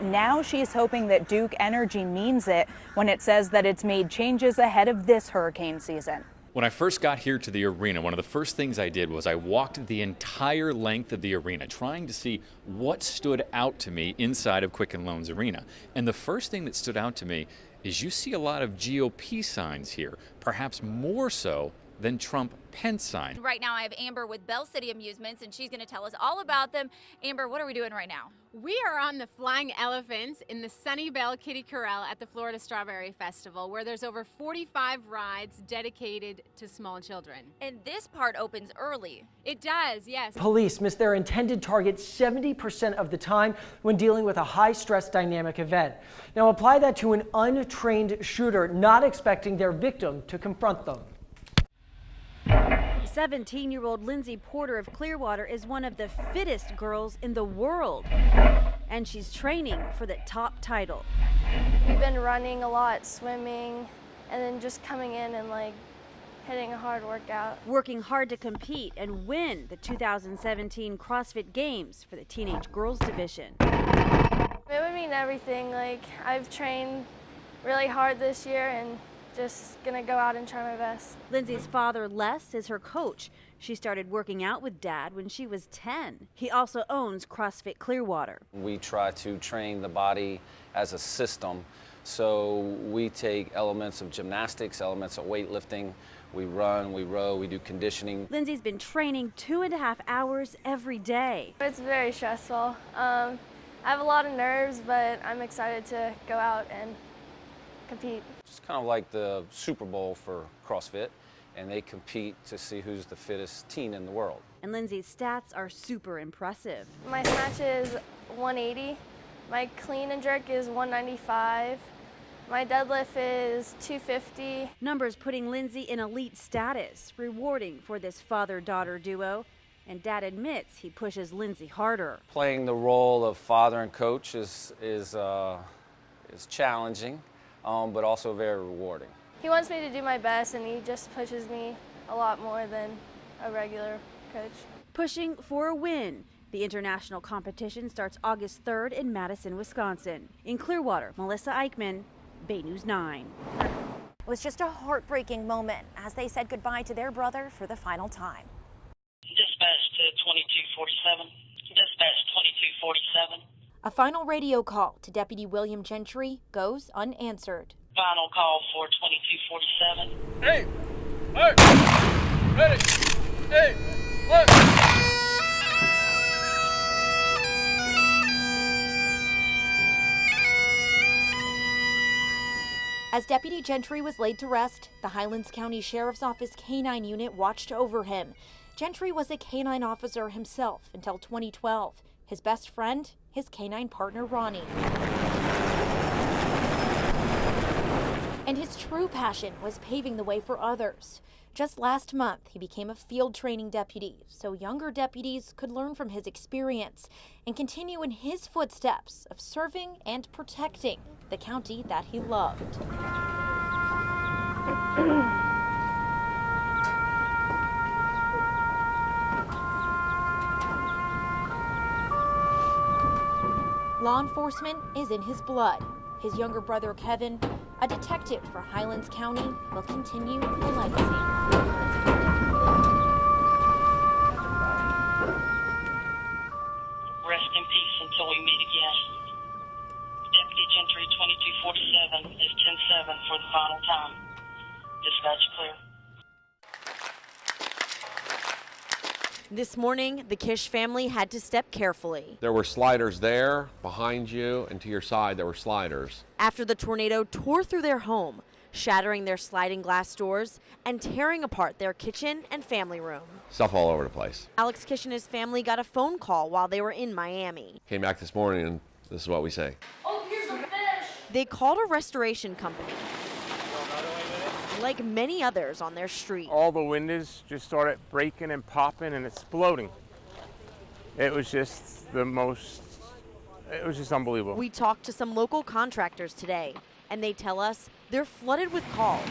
Now she's hoping that Duke Energy means it when it says that it's made changes ahead of this hurricane season. When I first got here to the arena, one of the first things I did was I walked the entire length of the arena, trying to see what stood out to me inside of Quicken Loans Arena. And the first thing that stood out to me is you see a lot of GOP signs here, perhaps more so than Trump-Pence sign. Right now I have Amber with Bell City Amusements, and she's going to tell us all about them. Amber, what are we doing right now? We are on the Flying Elephants in the Sunnyvale Kitty Corral at the Florida Strawberry Festival, where there's over 45 rides dedicated to small children. And this part opens early. It does, yes. Police miss their intended target 70% of the time when dealing with a high-stress dynamic event. Now apply that to an untrained shooter not expecting their victim to confront them. 17-year-old Lindsay Porter of Clearwater is one of the fittest girls in the world, and she's training for the top title. We've been running a lot, swimming, and then just coming in and hitting a hard workout. Working hard to compete and win the 2017 CrossFit Games for the teenage girls division. It would mean everything. I've trained really hard this year and just gonna go out and try my best. Lindsay's father, Les, is her coach. She started working out with Dad when she was 10. He also owns CrossFit Clearwater. We try to train the body as a system. So we take elements of gymnastics, elements of weightlifting. We run, we row, we do conditioning. Lindsay's been training 2.5 hours every day. It's very stressful. I have a lot of nerves, but I'm excited to go out and compete. It's kind of like the Super Bowl for CrossFit, and they compete to see who's the fittest teen in the world. And Lindsay's stats are super impressive. My snatch is 180. My clean and jerk is 195. My deadlift is 250. Numbers putting Lindsay in elite status, rewarding for this father-daughter duo. And Dad admits he pushes Lindsay harder. Playing the role of father and coach is challenging, but also very rewarding. He wants me to do my best, and he just pushes me a lot more than a regular coach. Pushing for a win. The international competition starts August 3rd in Madison, Wisconsin. In Clearwater, Melissa Eichman, Bay News 9. It was just a heartbreaking moment as they said goodbye to their brother for the final time. Dispatch to 2247. Dispatch 2247. A final radio call to Deputy William Gentry goes unanswered. Final call for 2247. Hey! Ready! Hey! What? As Deputy Gentry was laid to rest, the Highlands County Sheriff's Office K-9 unit watched over him. Gentry was a K-9 officer himself until 2012. His best friend, his K-9 partner Ronnie. And his true passion was paving the way for others. Just last month, he became a field training deputy, so younger deputies could learn from his experience and continue in his footsteps of serving and protecting the county that he loved. Law enforcement is in his blood. His younger brother, Kevin, a detective for Highlands County, will continue the legacy. Rest in peace until we meet again. Deputy Gentry 2247 is 10-7 for the final time. Dispatch clear. This morning, the Kish family had to step carefully. There were sliders there, behind you, and to your side there were sliders. After the tornado tore through their home, shattering their sliding glass doors and tearing apart their kitchen and family room. Stuff all over the place. Alex Kish and his family got a phone call while they were in Miami. Came back this morning and this is what we say. Oh, here's a fish! They called a restoration company, like many others on their street. All the windows just started breaking and popping and exploding. It was just it was just unbelievable. We talked to some local contractors today, and they tell us they're flooded with calls,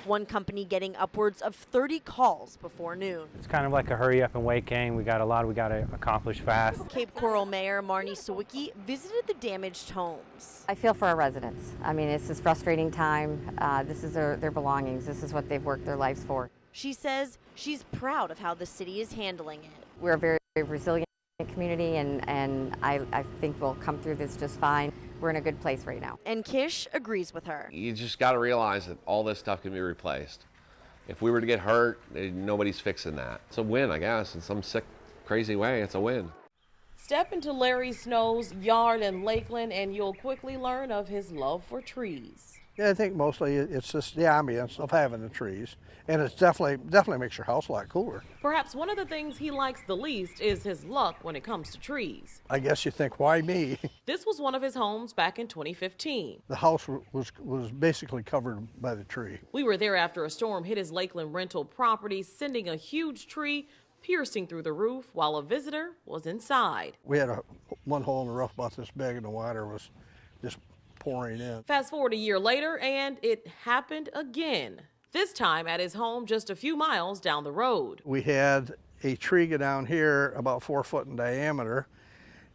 one company getting upwards of 30 calls before noon. It's kind of like a hurry up and wait game. We got to accomplish fast. Cape Coral Mayor Marnie Sawicki visited the damaged homes. I feel for our residents. I mean, it's this frustrating time. This is their belongings. This is what they've worked their lives for. She says she's proud of how the city is handling it. We're a very resilient community, and I think we'll come through this just fine. We're in a good place right now. And Kish agrees with her. You just got to realize that all this stuff can be replaced. If we were to get hurt, nobody's fixing that. It's a win, I guess. In some sick, crazy way, it's a win. Step into Larry Snow's yard in Lakeland and you'll quickly learn of his love for trees. Yeah, I think mostly it's just the ambience of having the trees, and it's definitely makes your house a lot cooler. Perhaps one of the things he likes the least is his luck when it comes to trees. I guess you think, why me? This was one of his homes back in 2015. The house was basically covered by the tree. We were there after a storm hit his Lakeland rental property, sending a huge tree piercing through the roof while a visitor was inside. We had one hole in the roof about this big, and the water was just pouring in. Fast forward a year later, and it happened again. This time at his home just a few miles down the road. We had a tree go down here about 4 foot in diameter,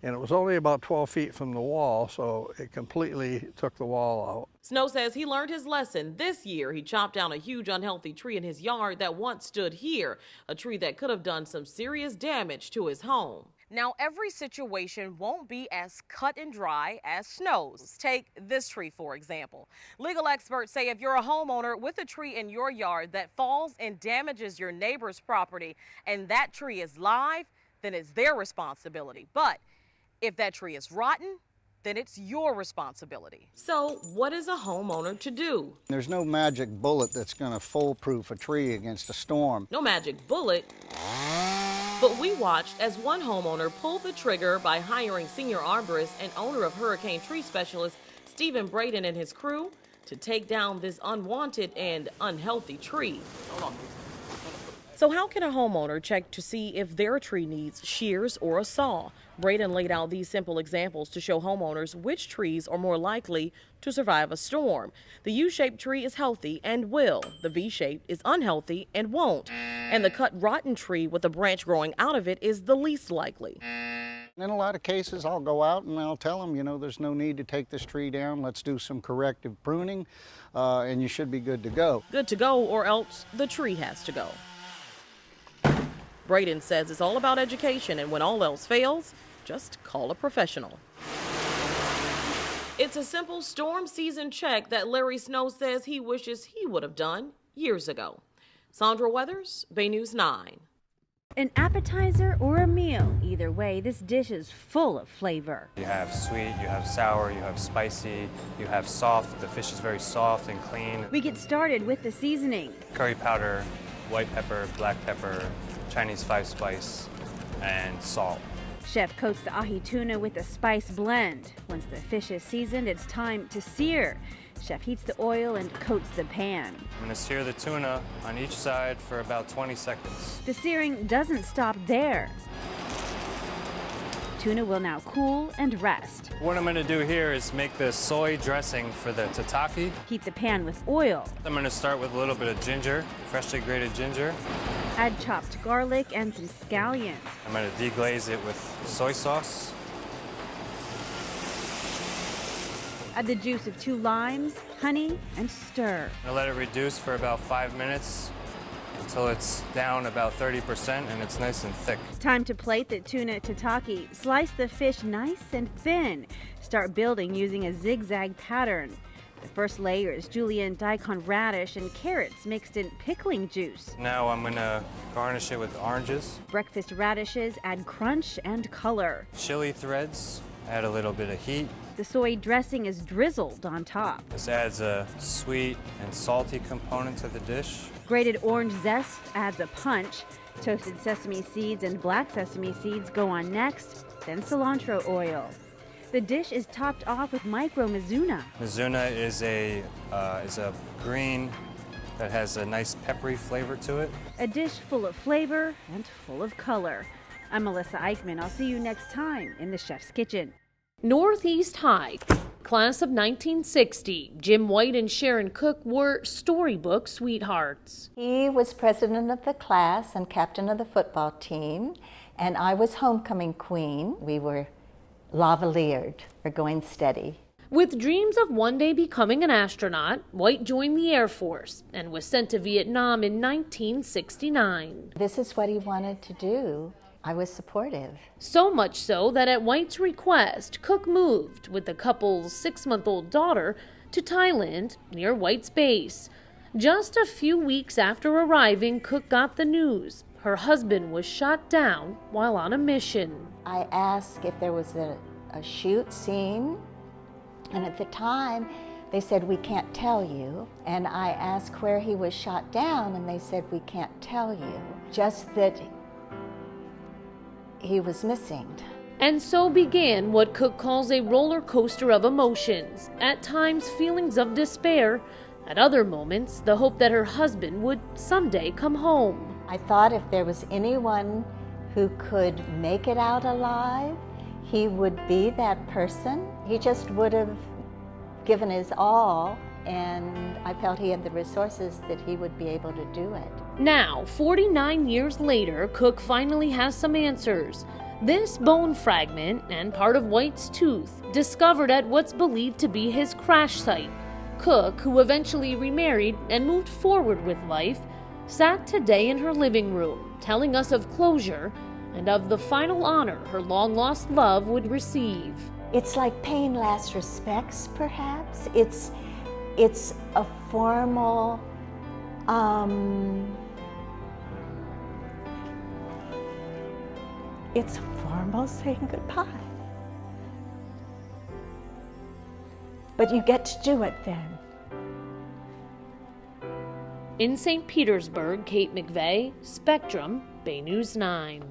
and it was only about 12 feet from the wall, so it completely took the wall out. Snow says he learned his lesson. This year, he chopped down a huge unhealthy tree in his yard that once stood here, a tree that could have done some serious damage to his home. Now, every situation won't be as cut and dry as Snow's. Take this tree, for example. Legal experts say if you're a homeowner with a tree in your yard that falls and damages your neighbor's property and that tree is live, then it's their responsibility. But if that tree is rotten, then it's your responsibility. So what is a homeowner to do? There's no magic bullet that's going to foolproof a tree against a storm. No magic bullet. But we watched as one homeowner pulled the trigger by hiring senior arborist and owner of Hurricane Tree Specialist Stephen Braden and his crew to take down this unwanted and unhealthy tree. So how can a homeowner check to see if their tree needs shears or a saw? Braden laid out these simple examples to show homeowners which trees are more likely to survive a storm. The U-shaped tree is healthy and will. The V-shaped is unhealthy and won't. And the cut rotten tree with a branch growing out of it is the least likely. In a lot of cases, I'll go out and I'll tell them, you know, there's no need to take this tree down. Let's do some corrective pruning, and you should be good to go. Good to go, or else the tree has to go. Braden says it's all about education, and when all else fails, just call a professional. It's a simple storm season check that Larry Snow says he wishes he would have done years ago. Sandra Weathers, Bay News 9. An appetizer or a meal, either way, this dish is full of flavor. You have sweet, you have sour, you have spicy, you have soft. The fish is very soft and clean. We get started with the seasoning. Curry powder, white pepper, black pepper, Chinese 5-spice, and salt. Chef coats the ahi tuna with a spice blend. Once the fish is seasoned, it's time to sear. Chef heats the oil and coats the pan. I'm going to sear the tuna on each side for about 20 seconds. The searing doesn't stop there. Tuna will now cool and rest. What I'm going to do here is make the soy dressing for the tataki. Heat the pan with oil. I'm going to start with a little bit of ginger, freshly grated ginger. Add chopped garlic and some scallions. I'm going to deglaze it with soy sauce. Add the juice of 2 limes, honey, and stir. I'm going to let it reduce for about 5 minutes until it's down about 30% and it's nice and thick. Time to plate the tuna tataki. Slice the fish nice and thin. Start building using a zigzag pattern. The first layer is julienne daikon radish and carrots mixed in pickling juice. Now I'm going to garnish it with oranges. Breakfast radishes add crunch and color. Chili threads add a little bit of heat. The soy dressing is drizzled on top. This adds a sweet and salty component to the dish. Grated orange zest adds a punch. Toasted sesame seeds and black sesame seeds go on next, then cilantro oil. The dish is topped off with micro mizuna. Mizuna is a green that has a nice peppery flavor to it. A dish full of flavor and full of color. I'm Melissa Eichman. I'll see you next time in the Chef's Kitchen. Northeast High. Class of 1960, Jim White and Sharon Cook were storybook sweethearts. He was president of the class and captain of the football team, and I was homecoming queen. We were lavaliered, or going steady. With dreams of one day becoming an astronaut, White joined the Air Force and was sent to Vietnam in 1969. This is what he wanted to do. I was supportive. So much so that at White's request, Cook moved with the couple's 6-month-old daughter to Thailand near White's base. Just a few weeks after arriving, Cook got the news. Her husband was shot down while on a mission. I asked if there was a shoot scene, and at the time they said, we can't tell you. And I asked where he was shot down, and they said, we can't tell you. Just that he was missing. And so began what Cook calls a roller coaster of emotions. At times, feelings of despair. At other moments, the hope that her husband would someday come home. I thought if there was anyone who could make it out alive, he would be that person. He just would have given his all, and I felt he had the resources that he would be able to do it. Now, 49 years later, Cook finally has some answers. This bone fragment and part of White's tooth, discovered at what's believed to be his crash site. Cook, who eventually remarried and moved forward with life, sat today in her living room, telling us of closure and of the final honor her long-lost love would receive. It's like paying last respects, perhaps. It's a formal, it's formal saying goodbye. But you get to do it then. In St. Petersburg, Kate McVeigh, Spectrum, Bay News 9.